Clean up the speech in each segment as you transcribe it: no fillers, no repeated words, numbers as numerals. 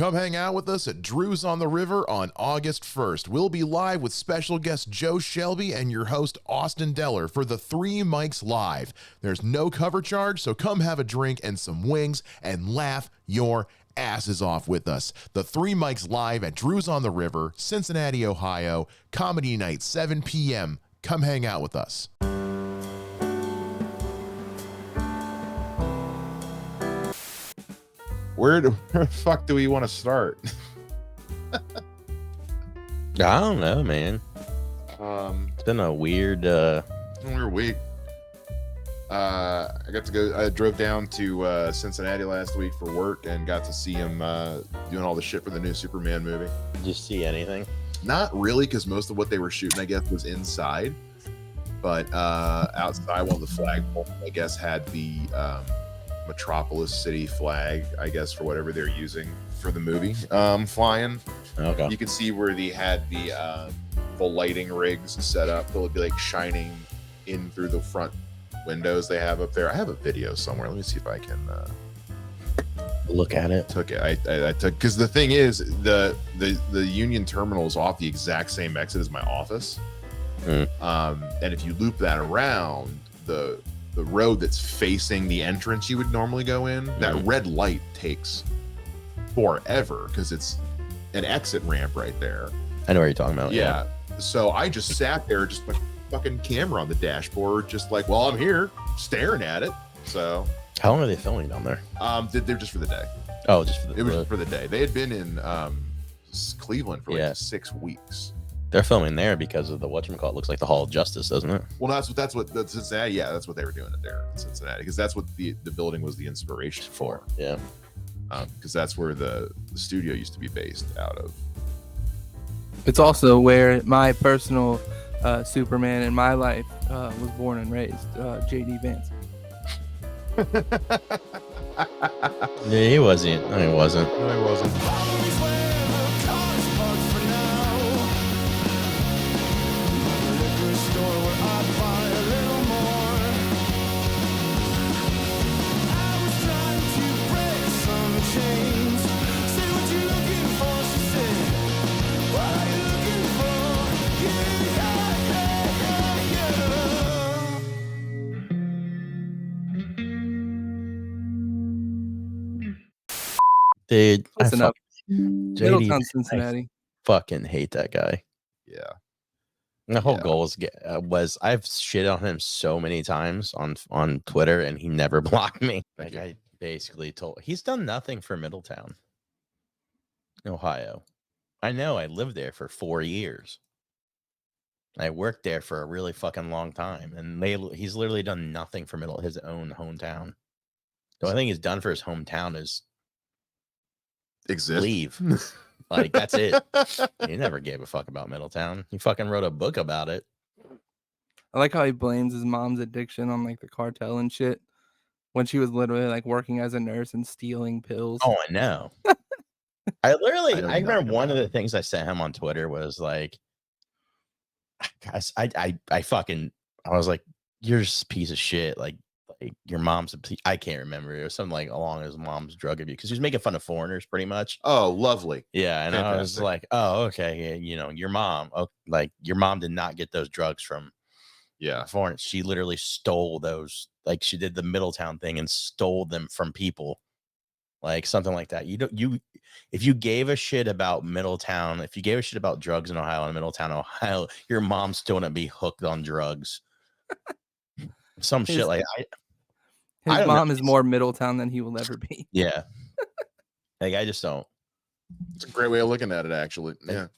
Come hang out with us at Drew's on the River on August 1st. We'll be live with special guest Joe Shelby and your host Austin Deller for the Three Mics Live. There's no cover charge, so come have a drink and some wings and laugh your asses off with us. The Three Mics Live at Drew's on the River, Cincinnati, Ohio. Comedy night, 7 p.m. Come hang out with us. Where the fuck do we want to start? I don't know, man. It's been a weird week. I drove down to Cincinnati last week for work and got to see him doing all the shit for the new Superman movie. Did you see anything? Not really, because most of what they were shooting, I guess, was inside. But outside, one of the flagpoles, I guess, had the Metropolis City flag, I guess, for whatever they're using for the movie flying. Okay. You can see where they had the lighting rigs set up. They'll be like shining in through the front windows they have up there. I have a video somewhere. Let me see if I can look at it. I took, because the thing is, the Union Terminal is off the exact same exit as my office. And if you loop that around, the road that's facing the entrance you would normally go in, that red light takes forever because it's an exit ramp right there. I know what you're talking about. Yeah. So I just sat there, just like fucking camera on the dashboard, just like, well, I'm here staring at it. So how long are they filming down there? They're just for the day. Oh, just for the it was for the day. They had been in Cleveland for like 6 weeks. They're filming there because of the whatchamacallit. Looks like the Hall of Justice, doesn't it? Well, that's Cincinnati. Yeah, that's what they were doing it there in Cincinnati, because that's what the building was the inspiration for. Yeah. Because that's where the studio used to be based out of. It's also where my personal Superman in my life was born and raised, JD Vance. Yeah, he wasn't. No, he wasn't. No, he wasn't. Dude, Listen up. JD, Middletown, Cincinnati. fucking hate that guy. Yeah. The whole goal was I've shit on him so many times on Twitter, and he never blocked me. Like, I basically told he's done nothing for Middletown, Ohio. I know. I lived there for 4 years. I worked there for a really fucking long time, and he's literally done nothing for his own hometown. The only thing he's done for his hometown is leave. Like, that's it. He never gave a fuck about Middletown. He fucking wrote a book about it. I like how he blames his mom's addiction on like the cartel and shit, when she was literally like working as a nurse and stealing pills. Oh, I know. I remember one of the things I sent him on Twitter was like, guys, I was like, you're just a piece of shit. Like your mom's I can't remember. It was something like along his mom's drug abuse, because he was making fun of foreigners pretty much. Oh, lovely. Yeah. And fantastic. I was like, oh, okay. Yeah, your mom, like your mom did not get those drugs from foreigners. She literally stole those. Like, she did the Middletown thing and stole them from people. Like something like that. If you gave a shit about Middletown, if you gave a shit about drugs in Ohio and Middletown, Ohio, your mom still wouldn't be hooked on drugs. Some shit like his mom is more Middletown than he will ever be. Yeah. Like, I just don't. It's a great way of looking at it, actually. Yeah.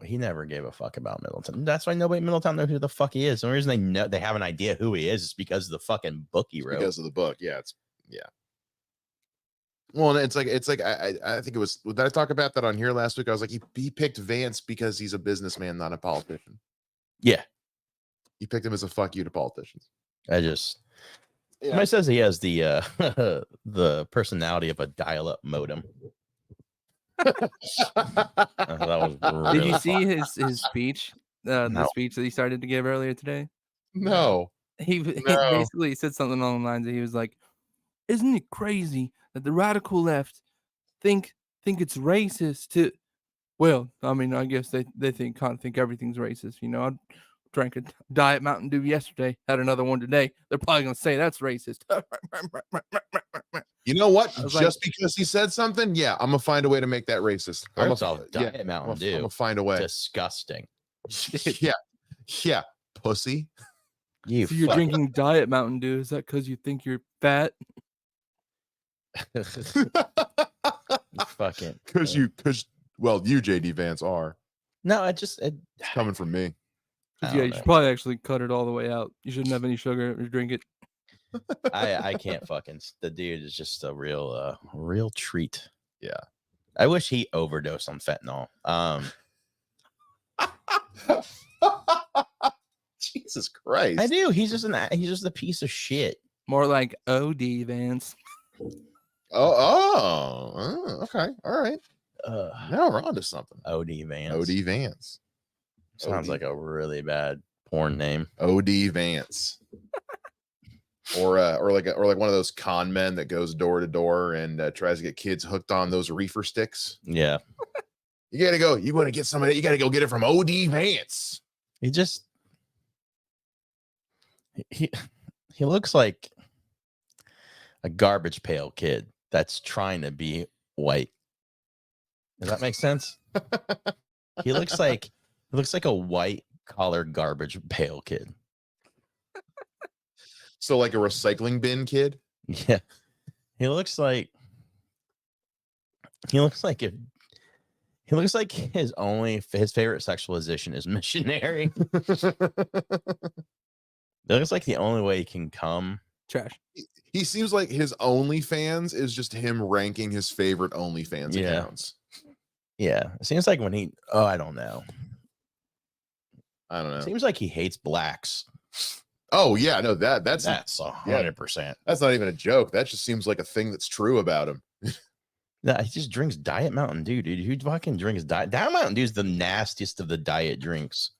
He never gave a fuck about Middletown. That's why nobody in Middletown knows who the fuck he is. The only reason they have an idea who he is because of the fucking book he wrote. Because of the book. Yeah. Well, it's like I think it was, did I talk about that on here last week? I was like, he picked Vance because he's a businessman, not a politician. Yeah. He picked him as a fuck you to politicians. Somebody says he has the the personality of a dial-up modem. That was really Did you see his speech? The speech that he started to give earlier today? No. He basically said something along the lines that he was like, isn't it crazy that the radical left think think it's racist to. Well, I mean, I guess they kind of think everything's racist. You know, I drank a Diet Mountain Dew yesterday, had another one today. They're probably gonna say that's racist. You know what? I was Just because he said something, yeah, I'm gonna find a way to make that racist. I'm First off, Diet Mountain Dew. I'm gonna find a way. Disgusting. Yeah, pussy. You So you're drinking Diet Mountain Dew. Is that because you think you're fat? fucking. Because you JD Vance are. No, it's coming from me. Yeah, you should probably actually cut it all the way out. You shouldn't have any sugar or drink it. I can't fucking. The dude is just a real treat. Yeah. I wish he overdosed on fentanyl. Jesus Christ. I do. He's just a piece of shit. More like OD Vance. Okay. All right. Now we're on to something. OD Vance. OD Vance. Sounds like a really bad porn name. OD Vance. or like one of those con men that goes door to door and tries to get kids hooked on those reefer sticks. Yeah. You want to get some of it, you gotta go get it from OD Vance. He looks like a garbage pail kid that's trying to be white. Does that make sense? He looks like a white collar garbage pail kid. So like a recycling bin kid? Yeah. He looks like his favorite sexual position is missionary. It looks like the only way he can come. Trash. He seems like his OnlyFans is just him ranking his favorite OnlyFans accounts. Yeah. It seems like I don't know. It seems like he hates blacks. Oh yeah, no, that's 100%. That's not even a joke. That just seems like a thing that's true about him. No, he just drinks Diet Mountain Dew, dude. Who fucking drinks Diet Mountain Dew is the nastiest of the diet drinks.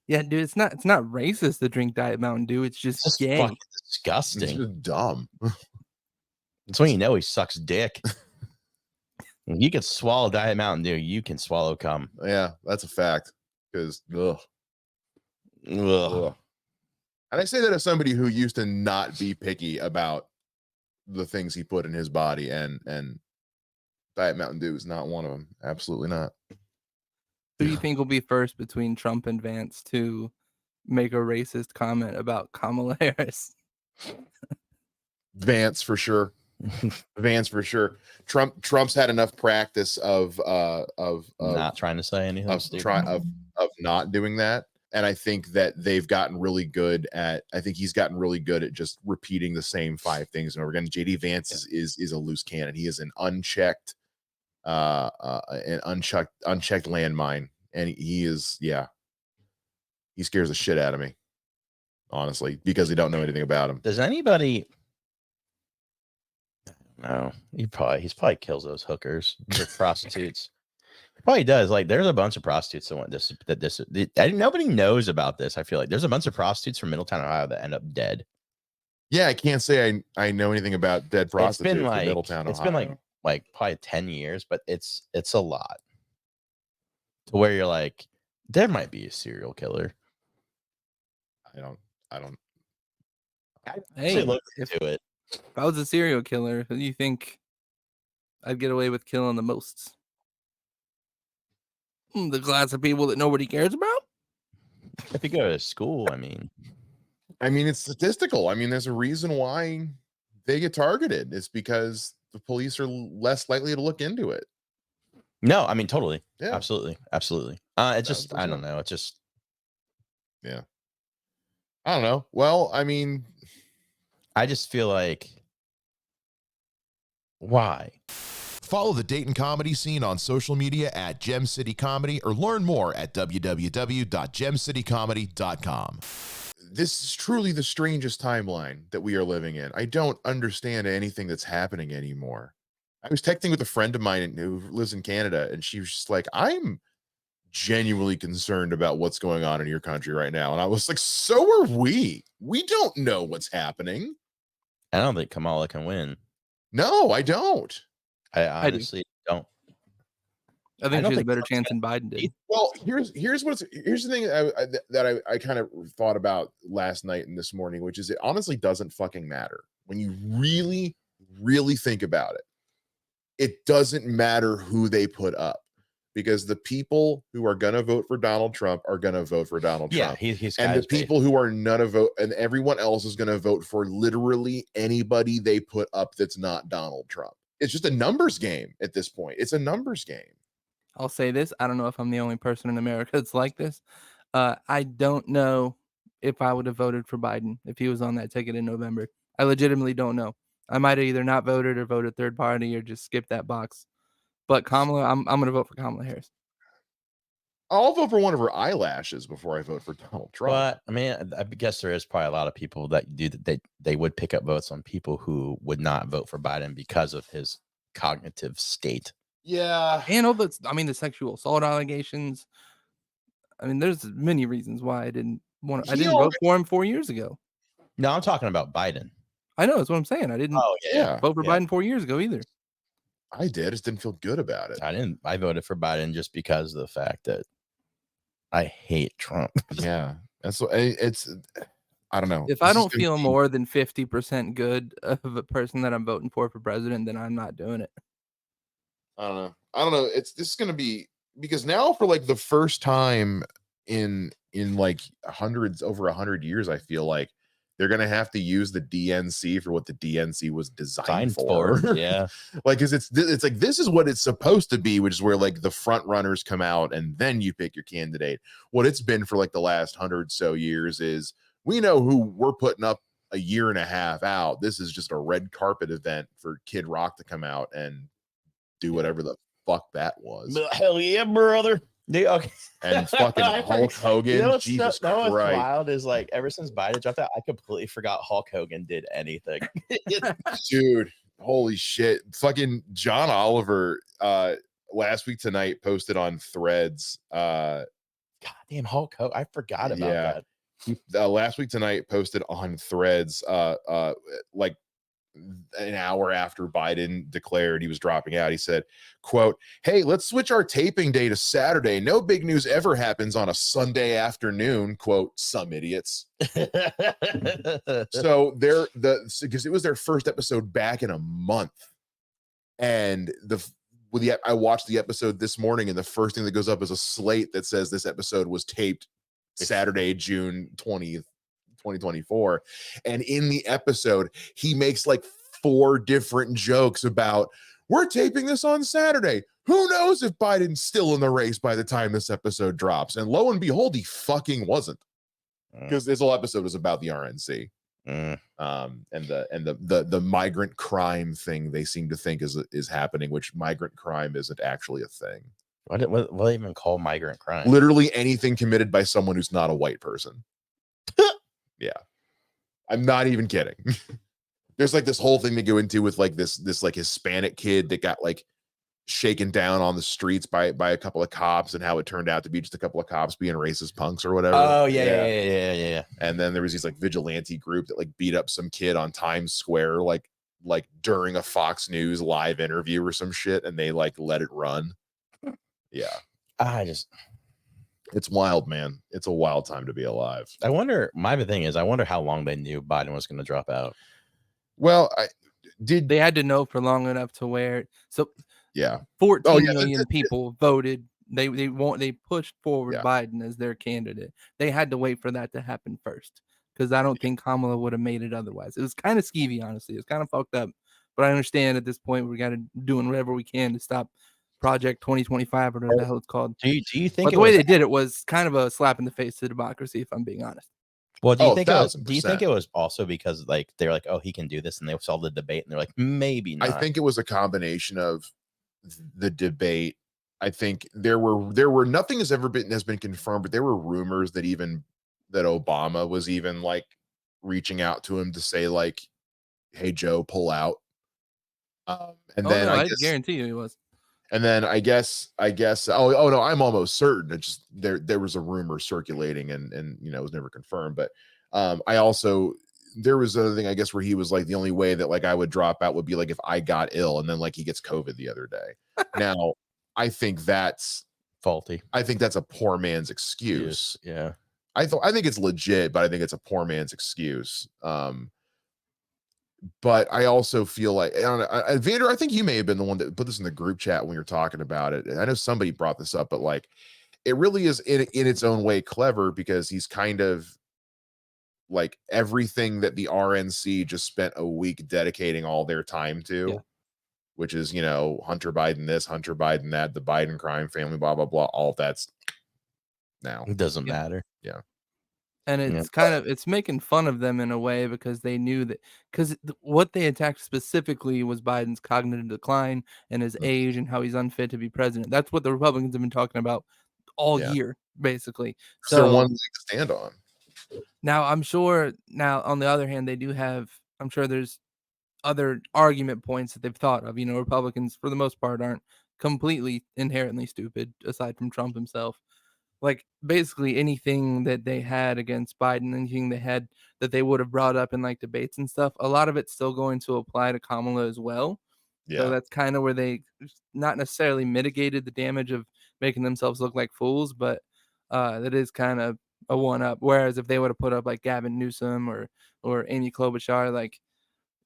Yeah, dude, it's not racist to drink Diet Mountain Dew. It's just gay. Fucking disgusting. It's just dumb. That's when you know he sucks dick. You can swallow Diet Mountain Dew. You can swallow cum. Yeah, that's a fact. Because ugh. And I say that as somebody who used to not be picky about the things he put in his body, and Diet Mountain Dew is not one of them. Absolutely not. Who do you think will be first between Trump and Vance to make a racist comment about Kamala Harris? Vance for sure. Vance for sure. Trump's had enough practice of not trying to say anything. Of not doing that. And I think that they've gotten really good at. I think he's gotten really good at just repeating the same 5 things over again. JD Vance is a loose cannon. He is an unchecked landmine, and he scares the shit out of me, honestly, because they don't know anything about him. Does anybody? No, he probably kills those hookers, the prostitutes. Probably does. Like, there's a bunch of prostitutes that want this. Nobody knows about this. I feel like there's a bunch of prostitutes from Middletown, Ohio, that end up dead. Yeah, I can't say I know anything about dead prostitutes in Middletown, Ohio. It's been like probably 10 years, but it's a lot. To where you're like, there might be a serial killer. I don't. Hey, look into it. If I was a serial killer, who do you think I'd get away with killing the most? The class of people that nobody cares about? If you go to school, I mean, it's statistical. There's a reason why they get targeted. It's because the police are less likely to look into it. No, totally. Yeah. Absolutely. It just, I don't know. It just, yeah. I don't know. Well, I just feel like, why? Follow the Dayton comedy scene on social media at Gem City Comedy, or learn more at www.gemcitycomedy.com. This is truly the strangest timeline that we are living in. I don't understand anything that's happening anymore. I was texting with a friend of mine who lives in Canada, and she was just like, I'm genuinely concerned about what's going on in your country right now. And I was like, so are we. We don't know what's happening. I don't think Kamala can win. No, I don't. I honestly don't. I think she has a better chance than Biden did. Well, here's the thing that I kind of thought about last night and this morning, which is it honestly doesn't fucking matter when you really, really think about it. It doesn't matter who they put up, because the people who are going to vote for Donald Trump are going to vote for Donald Trump. He's and the people who are none of vote, and everyone else is going to vote for literally anybody they put up that's not Donald Trump. It's just a numbers game at this point. It's a numbers game. I'll say this. I don't know if I'm the only person in America that's like this. I don't know if I would have voted for Biden if he was on that ticket in November. I legitimately don't know. I might have either not voted or voted third party or just skipped that box. But Kamala, I'm going to vote for Kamala Harris. I'll vote for one of her eyelashes before I vote for Donald Trump. But I mean, I guess there is probably a lot of people that do that. They would pick up votes on people who would not vote for Biden because of his cognitive state. Yeah. And all the sexual assault allegations. I mean, there's many reasons why I didn't vote for him 4 years ago. No, I'm talking about Biden. I know, that's what I'm saying. I didn't vote for Biden 4 years ago either. I did. I just didn't feel good about it. I voted for Biden just because of the fact that I hate Trump. Yeah. It's I don't know. If I don't feel more than 50% good of a person that I'm voting for president, then I'm not doing it. I don't know. This is going to be, because now for like the first time in like over 100 years, I feel like they're going to have to use the DNC for what the DNC was designed for. Yeah. Like, cause it's like, this is what it's supposed to be, which is where like the front runners come out and then you pick your candidate. What it's been for like the last 100 so years is we know who we're putting up a year and a half out. This is just a red carpet event for Kid Rock to come out and do whatever the fuck that was. Hell yeah, brother. Okay. And fucking Hulk Hogan. Jesus Christ. What's wild is like ever since Biden dropped out, I completely forgot Hulk Hogan did anything. Dude, holy shit. Fucking John Oliver last week tonight posted on Threads. Goddamn Hulk Hogan. I forgot about that. Last week tonight posted on Threads like an hour after Biden declared he was dropping out. He said, quote, "Hey, let's switch our taping day to Saturday. No big news ever happens on a Sunday afternoon," quote, "some idiots." So because it was their first episode back in a month. And I watched the episode this morning, and the first thing that goes up is a slate that says this episode was taped Saturday, June 20th. 2024. And in the episode, he makes like 4 different jokes about, we're taping this on Saturday. Who knows if Biden's still in the race by the time this episode drops? And lo and behold, he fucking wasn't. Because this whole episode was about the RNC. And the migrant crime thing they seem to think is happening, which migrant crime isn't actually a thing. What do they even call migrant crime? Literally anything committed by someone who's not a white person. Yeah, I'm not even kidding. There's like this whole thing they go into with like this like Hispanic kid that got like shaken down on the streets by a couple of cops, and how it turned out to be just a couple of cops being racist punks or whatever. Oh yeah. And then there was these like vigilante group that like beat up some kid on Times Square like during a Fox News live interview or some shit, and they like let it run. Yeah, it's wild, man. It's a wild time to be alive. I wonder, my thing is, I wonder how long they knew Biden was going to drop out. Well, they had to know for long enough to where, so yeah, 14 million people voted. They pushed forward Biden as their candidate. They had to wait for that to happen first, because I don't think Kamala would have made it otherwise. It was kind of skeevy, honestly. It's kind of fucked up, but I understand at this point we got to doing whatever we can to stop Project 2025 or whatever the hell it's called. Do you think the way they did it was kind of a slap in the face to democracy, if I'm being honest? Well, do you think it was also because like they're like, oh, he can do this, and they saw the debate and they're like, maybe not? I think it was a combination of the debate. I think there were nothing has been confirmed, but there were rumors that Obama was even like reaching out to him to say like, hey Joe, pull out. I guarantee you he was. And then I guess oh no, I'm almost certain it just there was a rumor circulating and it was never confirmed. But there was another thing, I guess, where he was like, the only way that like I would drop out would be like if I got ill, and then like he gets COVID the other day. Now I think that's faulty. I think that's a poor man's excuse. Yeah. I think it's legit, but I think it's a poor man's excuse. But I also feel like, I don't know, Vander, I think you may have been the one that put this in the group chat when you were talking about it. I know somebody brought this up, but like, it really is in its own way clever, because he's kind of like everything that the RNC just spent a week dedicating all their time to, which is, Hunter Biden this, Hunter Biden that, the Biden crime family, blah, blah, blah. All that's now. It doesn't matter. Yeah. And it's kind of, it's making fun of them in a way, because they knew that, because what they attacked specifically was Biden's cognitive decline and his age and how he's unfit to be president. That's what the Republicans have been talking about all year, basically. So they're one leg to stand on. Now, I'm sure, on the other hand, they do have, I'm sure there's other argument points that they've thought of. Republicans, for the most part, aren't completely inherently stupid, aside from Trump himself. Like, basically anything that they had against Biden, anything they had that they would have brought up in like debates and stuff, a lot of it's still going to apply to Kamala as well. So that's kind of where they not necessarily mitigated the damage of making themselves look like fools, but that is kind of a one-up. Whereas if they would have put up like Gavin Newsom or Amy Klobuchar, like,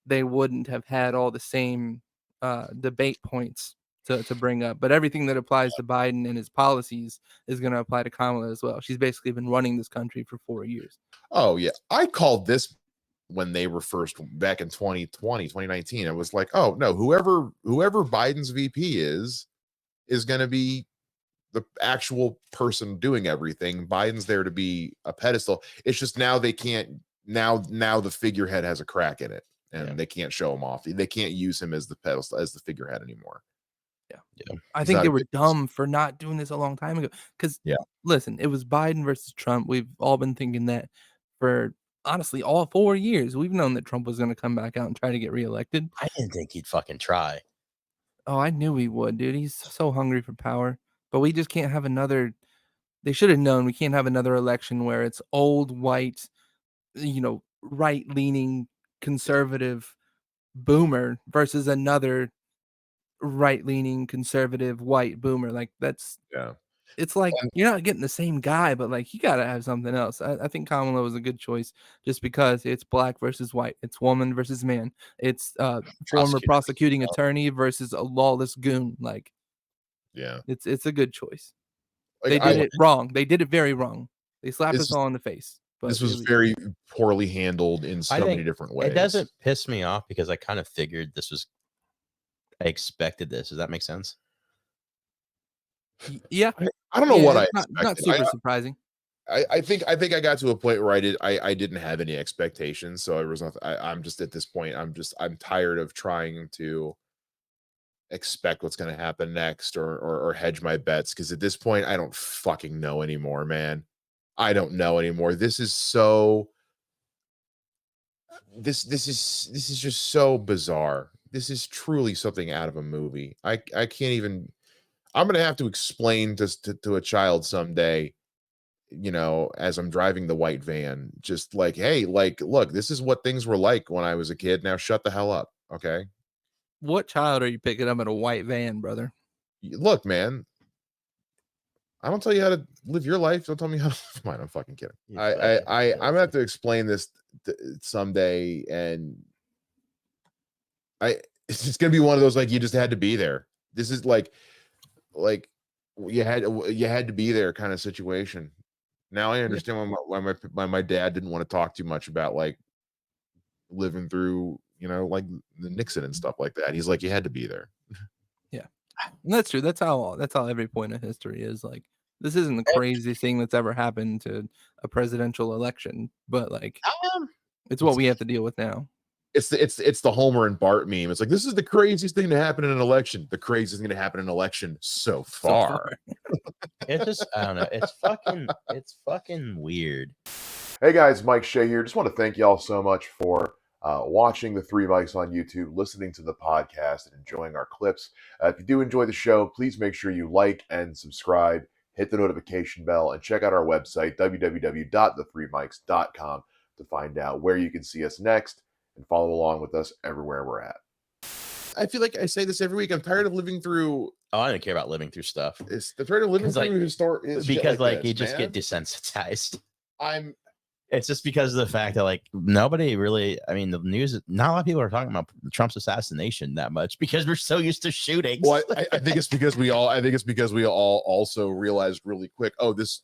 they wouldn't have had all the same debate points to bring up. But everything that applies to Biden and his policies is going to apply to Kamala as well. She's basically been running this country for 4 years. Oh, yeah. I called this when they were first back in 2019. I was like, oh, no, whoever Biden's VP is going to be the actual person doing everything. Biden's there to be a pedestal. It's just now they can't, now the figurehead has a crack in it, and they can't show him off. They can't use him as the pedestal, as the figurehead anymore. Yeah. I think they were dumb for not doing this a long time ago. Because, listen, it was Biden versus Trump. We've all been thinking that for, honestly, all 4 years. We've known that Trump was going to come back out and try to get reelected. I didn't think he'd fucking try. Oh, I knew he would, dude. He's so hungry for power. But we just can't have another. They should have known we can't have another election where it's old, white, right-leaning, conservative boomer versus another right-leaning, conservative, white boomer. Like, that's it's like you're not getting the same guy, but like you gotta have something else. I think Kamala was a good choice just because it's black versus white, it's woman versus man, it's former prosecuting attorney versus a lawless goon. Like, it's a good choice. Like, they did it wrong. They did it very wrong. They slapped us all in the face. But this was very poorly handled in so many different ways. It doesn't piss me off because I kind of figured I expected this. Does that make sense? Yeah. I don't know what I expected. Not super surprising. I think I got to a point where I didn't have any expectations. So it was not, I'm just at this point, I'm tired of trying to expect what's going to happen next or hedge my bets. Cause at this point, I don't fucking know anymore, man. I don't know anymore. This is so, this is just so bizarre. This is truly something out of a movie. I can't even, I'm going to have to explain to a child someday, as I'm driving the white van, just like, hey, like, look, this is what things were like when I was a kid. Now shut the hell up. Okay. What child are you picking up in a white van, brother? Look, man, I don't tell you how to live your life. Don't tell me how to live mine. I'm fucking kidding. I'm gonna have to explain this someday, and it's just gonna be one of those, like, you just had to be there. This is like you had to be there kind of situation. Now I understand why my dad didn't want to talk too much about like living through, like the Nixon and stuff like that. He's like, you had to be there. Yeah, and that's true. That's how every point of history is. Like, this isn't the craziest thing that's ever happened to a presidential election, but like, it's what we have to deal with now. It's the Homer and Bart meme. It's like, this is the craziest thing to happen in an election. The craziest thing to happen in an election so far. It's just, I don't know. It's fucking weird. Hey guys, Mike Shea here. Just want to thank y'all so much for watching the Three Mics on YouTube, listening to the podcast, and enjoying our clips. If you do enjoy the show, please make sure you like and subscribe, hit the notification bell, and check out our website, www.the3mics.com, to find out where you can see us next and follow along with us everywhere we're at. I feel like I say this every week. I'm tired of living through. Oh, I don't care about living through stuff. I'm tired of living through like, historic because like this, you just man. get desensitized. It's just because of the fact that like nobody really, I mean, the news, not a lot of people are talking about Trump's assassination that much because we're so used to shootings. Well, I think it's because we all also realized really quick, oh, this,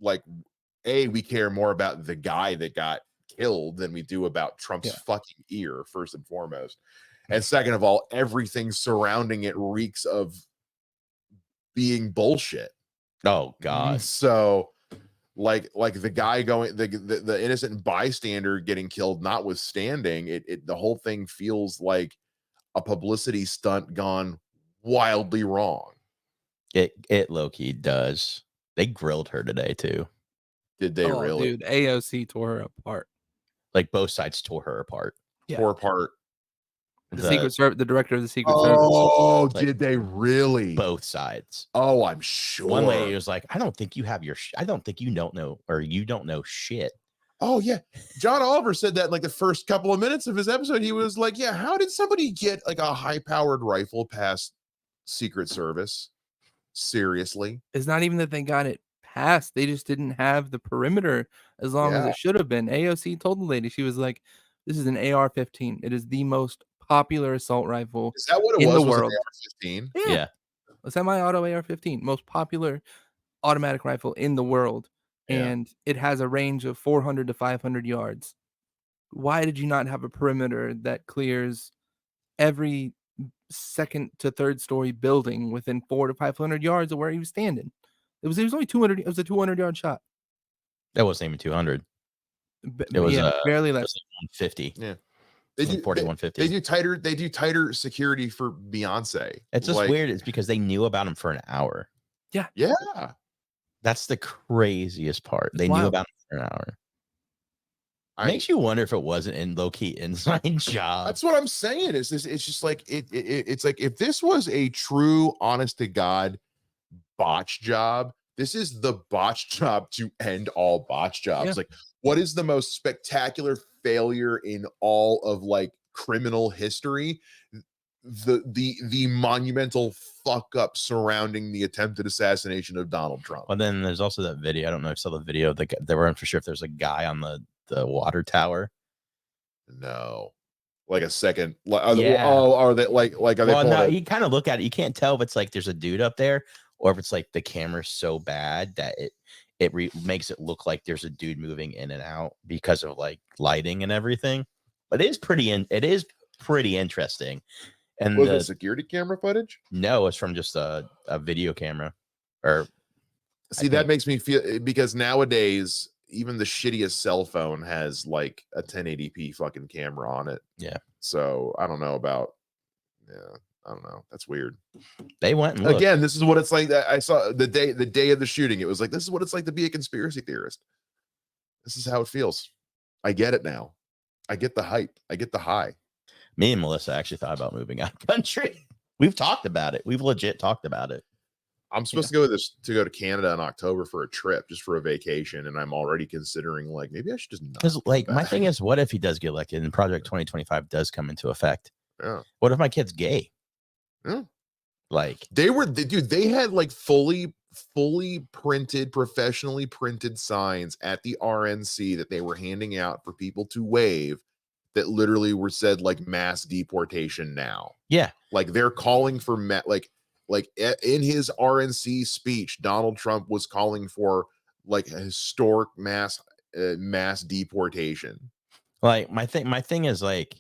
like, we care more about the guy that got killed than we do about Trump's fucking ear, first and foremost. And second of all, everything surrounding it reeks of being bullshit. Oh God. So like the guy going, the innocent bystander getting killed notwithstanding, the whole thing feels like a publicity stunt gone wildly wrong. It low-key does. They grilled her today too. Did they really? Dude, AOC tore her apart. Like both sides tore her apart. Tore apart. The Secret Service, the director of the Secret Service. Oh, did they really? Both sides. Oh, I'm sure. One lady was like, I don't think you have I don't think you don't know, or you don't know shit. Oh, yeah. John Oliver said that in like the first couple of minutes of his episode. He was like, yeah, how did somebody get like a high-powered rifle past Secret Service? Seriously? It's not even that they got it past. They just didn't have the perimeter as long as it should have been. AOC told the lady, she was like, this is an AR-15. It is the most popular assault rifle. Is that what it in was? The world. AR-15? Yeah. A semi-auto AR-15, most popular automatic rifle in the world. And it has a range of 400 to 500 yards. Why did you not have a perimeter that clears every second to third story building within 400 to 500 yards of where he was standing? It was only 200. It was a 200-yard shot. That wasn't even 200. It was barely less. It was like 150. Yeah. They do 150. They do tighter security for Beyonce. It's just weird. It's because they knew about him for an hour. Yeah. Yeah. That's the craziest part. They knew about him for an hour. Makes you wonder if it wasn't in low-key inside job. That's what I'm saying. It's just like it's like if this was a true, honest to God botch job, this is the botch job to end all botch jobs. Yeah. Like, what is the most spectacular failure in all of like criminal history? The monumental fuck up surrounding the attempted assassination of Donald Trump. Well, then there's also that video. I don't know if you saw the video. They weren't for sure if there's a guy on the water tower. No, like a second. Are they well, no, you kind of look at it. You can't tell if it's like there's a dude up there or if it's like the camera's so bad that it makes it look like there's a dude moving in and out because of like lighting and everything. But it is pretty interesting. And was it security camera footage? No, it's from just a video camera. Or that makes me feel, because nowadays even the shittiest cell phone has like a 1080p fucking camera on it. Yeah. So I don't know about. I don't know. That's weird. They went and looked. Again. This is what it's like. That I saw the day of the shooting. It was like, this is what it's like to be a conspiracy theorist. This is how it feels. I get it now. I get the hype. I get the high. Me and Melissa actually thought about moving out of country. We've talked about it. We've legit talked about it. I'm supposed to go to Canada in October for a trip, just for a vacation, and I'm already considering like maybe I should just not. Because like my thing is, what if he does get elected and Project 2025 does come into effect? Yeah. What if my kid's gay? Yeah. Like they had like fully printed, professionally printed signs at the RNC that they were handing out for people to wave that literally were said like mass deportation now. Yeah. Like they're calling for like in his RNC speech, Donald Trump was calling for like a historic mass deportation. Like my thing is like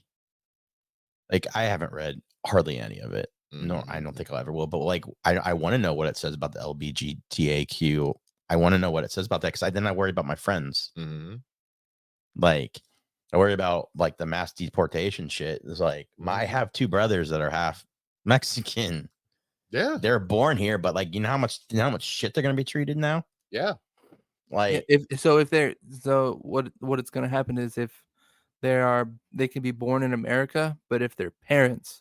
I haven't read hardly any of it. No, I don't think I ever will. But like, I want to know what it says about the LGBTQ. I want to know what it says about that because then I worry about my friends. Mm-hmm. Like, I worry about like the mass deportation shit. It's like I have two brothers that are half Mexican. Yeah, they're born here, but like you know how much shit they're gonna be treated now. Yeah, like what it's gonna happen is if they can be born in America, but if their parents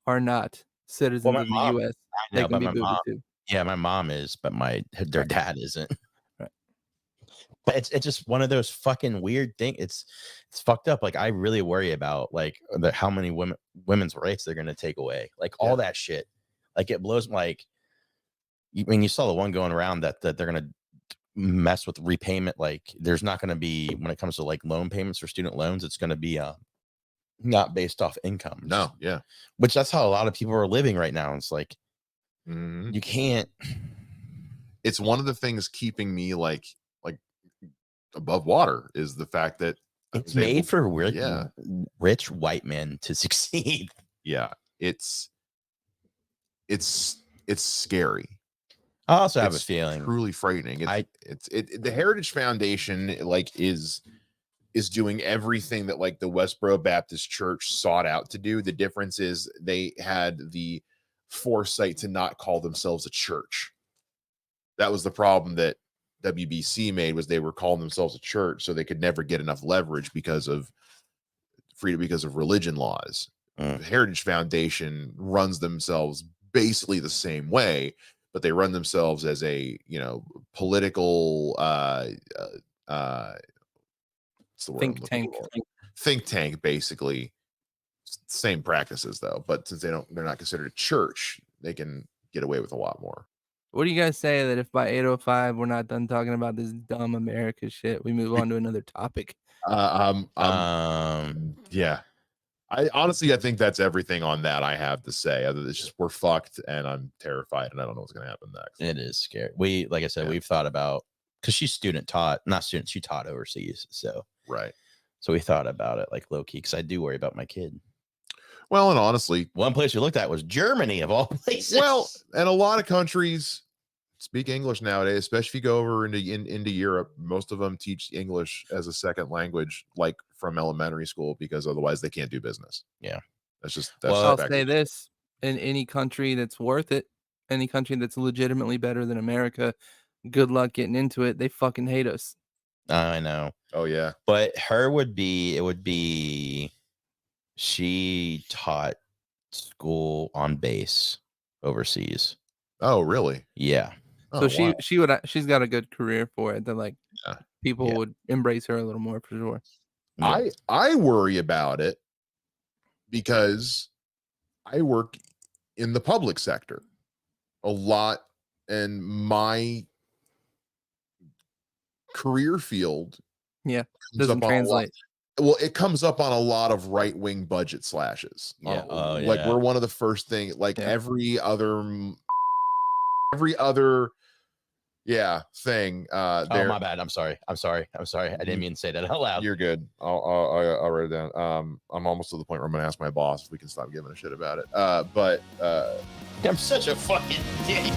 are not citizens of the U.S., they can be booted too. Yeah, my mom is, but their dad isn't. Right. But it's just one of those fucking weird things. It's fucked up. Like I really worry about like how many women's rights they're gonna take away. Like all that shit. Like it blows. Like when you saw the one going around that they're gonna mess with repayment. Like there's not gonna be, when it comes to like loan payments or student loans, it's gonna be not based off income. No, yeah. Which that's how a lot of people are living right now. It's like you can't. It's one of the things keeping me like above water is the fact that it's made for rich white men to succeed. Yeah, it's scary. I also have a feeling truly frightening. The Heritage Foundation like is doing everything that like the Westboro Baptist Church sought out to do. The difference is they had the foresight to not call themselves a church. That was the problem that WBC made, was they were calling themselves a church, so they could never get enough leverage because of religion laws. The Heritage Foundation runs themselves basically the same way, but they run themselves as a political think tank, basically. Same practices though, but since they're not considered a church, they can get away with a lot more. What do you guys say that if by 8:05 we're not done talking about this dumb America shit, we move on to another topic? Yeah. I think that's everything on that I have to say. It's just we're fucked, and I'm terrified, and I don't know what's gonna happen next. It is scary. Like I said, we've thought about, because she's she taught overseas, so right. So we thought about it like low key, because I do worry about my kid. Well, and honestly, one place we looked at was Germany, of all places. Well, and a lot of countries speak English nowadays, especially if you go over into Europe. Most of them teach English as a second language, like from elementary school, because otherwise they can't do business. Yeah, that's I'll say this: in any country that's worth it, any country that's legitimately better than America, good luck getting into it. They fucking hate us. I know. Oh yeah, but it would be. She taught school on base overseas. Oh, really? Yeah. So she's got a good career for it. That like people would embrace her a little more for sure. Yeah. I worry about it because I work in the public sector a lot, and my career field doesn't translate. Well, it comes up on a lot of right-wing budget slashes. Yeah. Like we're one of the first thing, like every other thing. Oh, my bad. I'm sorry. I didn't mean to say that out loud. You're good. I'll write it down. I'm almost to the point where I'm gonna ask my boss if we can stop giving a shit about it. But I'm such a fucking dick.